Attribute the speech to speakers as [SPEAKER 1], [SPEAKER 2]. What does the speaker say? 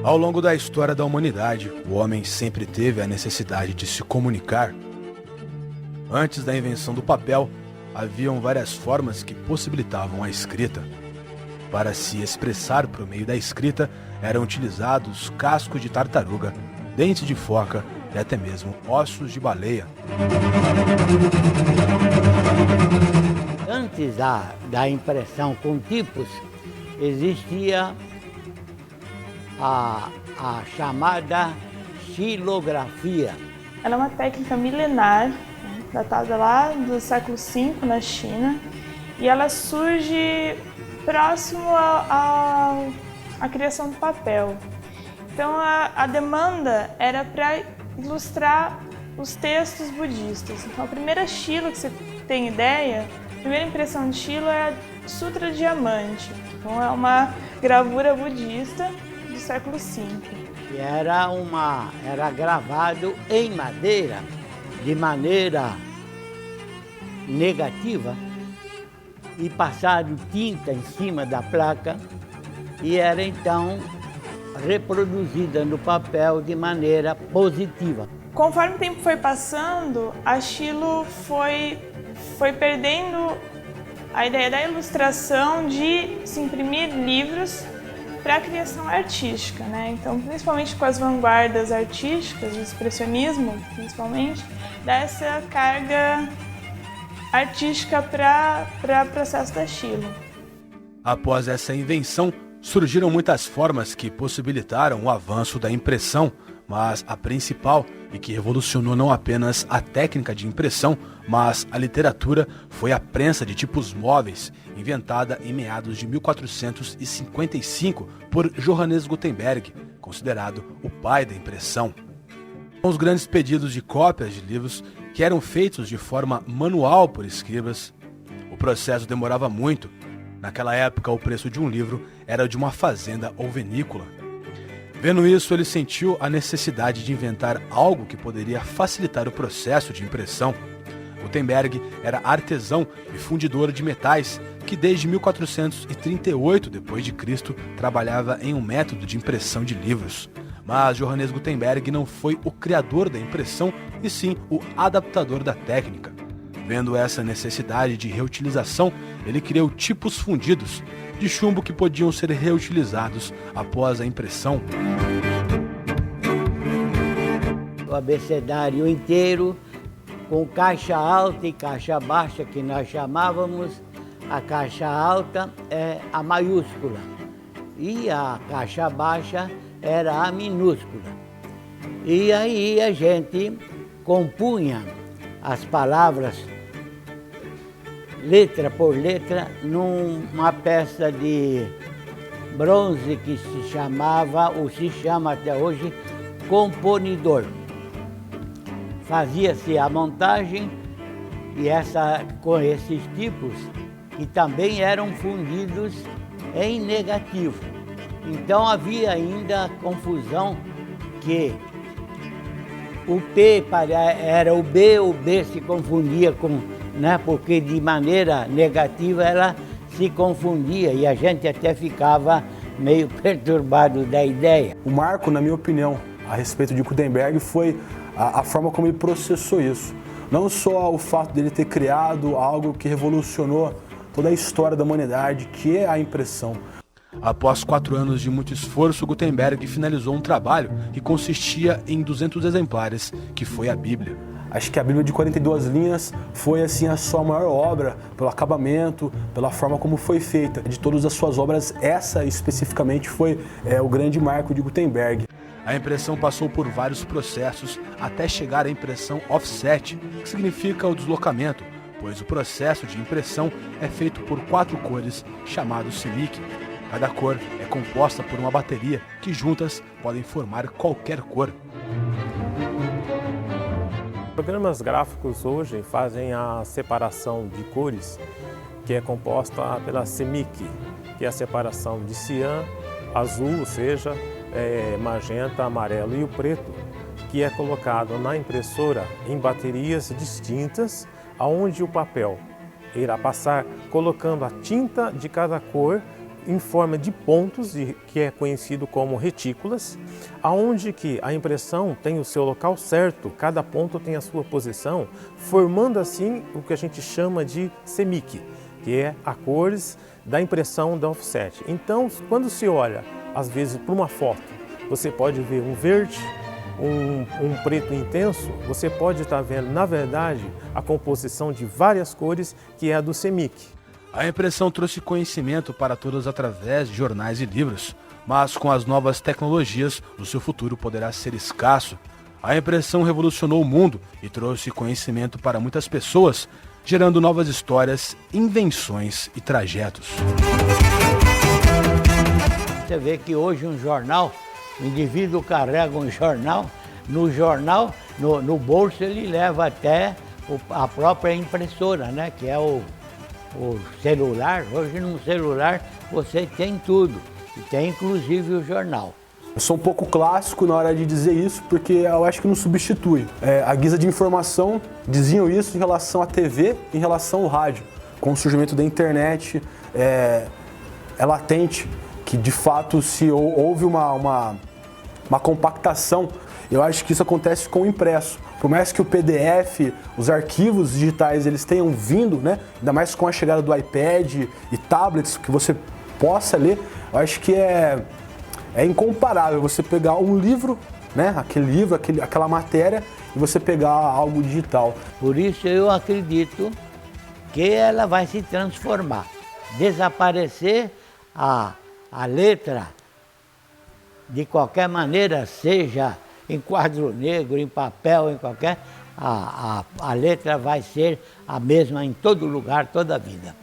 [SPEAKER 1] Ao longo da história da humanidade, o homem sempre teve a necessidade de se comunicar. Antes da invenção do papel, haviam várias formas que possibilitavam a escrita. Para se expressar por meio da escrita, eram utilizados cascos de tartaruga, dentes de foca e até mesmo ossos de baleia.
[SPEAKER 2] Antes da impressão com tipos, existia a chamada xilografia.
[SPEAKER 3] Ela é uma técnica milenar, datada lá do século V na China, e ela surge próximo à criação do papel. Então a demanda era para ilustrar os textos budistas. Então a primeira estilo que você tem ideia, a primeira impressão de estilo é a Sutra Diamante. Então é uma gravura budista do século V.
[SPEAKER 2] E era gravado em madeira, de maneira negativa, e passado tinta em cima da placa, e era então reproduzida no papel de maneira positiva.
[SPEAKER 3] Conforme o tempo foi passando, a estilo foi perdendo a ideia da ilustração, de se imprimir livros para a criação artística, né? Então, principalmente com as vanguardas artísticas, o expressionismo, principalmente, dá essa carga artística para o processo da estilo.
[SPEAKER 1] Após essa invenção, surgiram muitas formas que possibilitaram o avanço da impressão, mas a principal, e que revolucionou não apenas a técnica de impressão, mas a literatura, foi a prensa de tipos móveis, inventada em meados de 1455 por Johannes Gutenberg, considerado o pai da impressão. Com os grandes pedidos de cópias de livros que eram feitos de forma manual por escribas, o processo demorava muito. Naquela época, o preço de um livro era de uma fazenda ou vinícola. Vendo isso, ele sentiu a necessidade de inventar algo que poderia facilitar o processo de impressão. Gutenberg era artesão e fundidor de metais que desde 1438 d.C. trabalhava em um método de impressão de livros. Mas Johannes Gutenberg não foi o criador da impressão, e sim o adaptador da técnica. Vendo essa necessidade de reutilização, ele criou tipos fundidos de chumbo que podiam ser reutilizados após a impressão.
[SPEAKER 2] O abecedário inteiro, com caixa alta e caixa baixa, que nós chamávamos. A caixa alta é a maiúscula e a caixa baixa era a minúscula. E aí a gente compunha as palavras letra por letra numa peça de bronze que se chamava, ou se chama até hoje, componidor. Fazia-se a montagem e com esses tipos, que também eram fundidos em negativo. Então havia ainda a confusão que o P era o B se confundia com, né, porque de maneira negativa ela se confundia e a gente até ficava meio perturbado da ideia.
[SPEAKER 4] O marco, na minha opinião, a respeito de Gutenberg foi a forma como ele processou isso. Não só o fato dele ter criado algo que revolucionou toda a história da humanidade, que é a impressão.
[SPEAKER 1] Após 4 anos de muito esforço, Gutenberg finalizou um trabalho que consistia em 200 exemplares, que foi a Bíblia.
[SPEAKER 4] Acho que a Bíblia de 42 linhas foi assim a sua maior obra, pelo acabamento, pela forma como foi feita. De todas as suas obras, essa especificamente foi o grande marco de Gutenberg.
[SPEAKER 1] A impressão passou por vários processos até chegar à impressão offset, que significa o deslocamento, pois o processo de impressão é feito por 4 cores, chamados CMYK. Cada cor é composta por uma bateria que juntas podem formar qualquer cor.
[SPEAKER 5] Programas gráficos hoje fazem a separação de cores, que é composta pela CMYK, que é a separação de cian, azul, ou seja, magenta, amarelo e o preto, que é colocado na impressora em baterias distintas, aonde o papel irá passar colocando a tinta de cada cor em forma de pontos, que é conhecido como retículas, aonde que a impressão tem o seu local certo, cada ponto tem a sua posição, formando assim o que a gente chama de CMYK, que é a cores da impressão da offset. Então, quando se olha, às vezes, para uma foto, você pode ver um verde, um preto intenso, você pode estar vendo, na verdade, a composição de várias cores, que é a do CMYK.
[SPEAKER 1] A impressão trouxe conhecimento para todos através de jornais e livros, mas com as novas tecnologias, o seu futuro poderá ser escasso. A impressão revolucionou o mundo e trouxe conhecimento para muitas pessoas, gerando novas histórias, invenções e trajetos.
[SPEAKER 2] Você vê que hoje um jornal, o indivíduo carrega um jornal, no bolso ele leva até a própria impressora, né? Que é o celular. Hoje no celular você tem tudo, e tem inclusive o jornal.
[SPEAKER 4] Eu sou um pouco clássico na hora de dizer isso, porque eu acho que não substitui. A guisa de informação diziam isso em relação à TV, em relação ao rádio. Com o surgimento da internet, é latente que de fato se houve uma compactação. Eu acho que isso acontece com o impresso. Por mais que o PDF, os arquivos digitais, eles tenham vindo, né? Ainda mais com a chegada do iPad e tablets que você possa ler, eu acho que é incomparável você pegar um livro, né? Aquele livro, aquela matéria, e você pegar algo digital.
[SPEAKER 2] Por isso eu acredito que ela vai se transformar. Desaparecer a letra de qualquer maneira, seja em quadro negro, em papel, em qualquer... A letra vai ser a mesma em todo lugar, toda a vida.